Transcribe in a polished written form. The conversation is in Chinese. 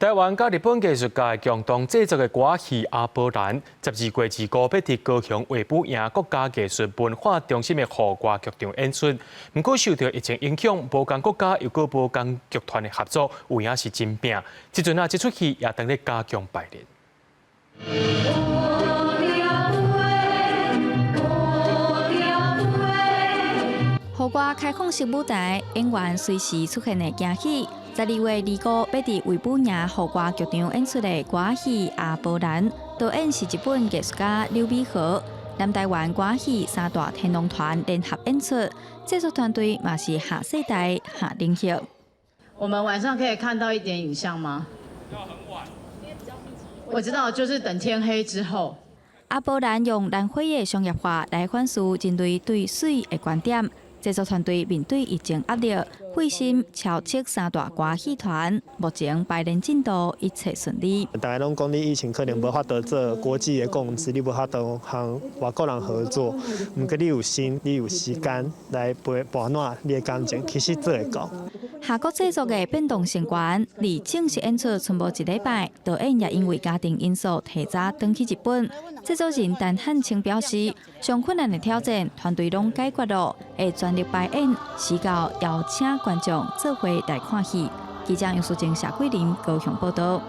台湾甲日本艺术家共同制作的歌戏《阿波兰》，12月2日要伫高雄卫武营国家艺术文化中心的户外剧场演出。不过受到疫情影响，无同国家又搁无同剧团的合作，有影是真拼。即阵这出戏也当咧加强排练。户外开放式舞台，演员随时出现的惊喜。12月25要伫卫武营户外剧场演出的歌戏《阿波兰》，导演是日本艺术家刘美和，南台湾歌戏三大天龙团联合演出，制作团队嘛是下世代下领袖。我们晚上可以看到一点影像吗？要很晚，我知道，就是等天黑之后。阿波兰用蓝灰的商业化来反思人类对水的观点。制作团队面对疫情压力，费心敲测三大歌戏团，目前排练进度一切顺利。大家拢讲你疫情可能无法度做国际的共治，你无法度和外国人合作。毋过你有心，你有时间来伴暖你的感情，其实做会到。下国制作的变动成员，离正式演出剩无一礼拜，导演也因为家庭因素提早返去日本。制作人陈汉清表示，上困难的挑战，团队拢解决了，会全力排演，时到邀请观众做伙来看戏。记者杨淑静、夏桂林高雄报道。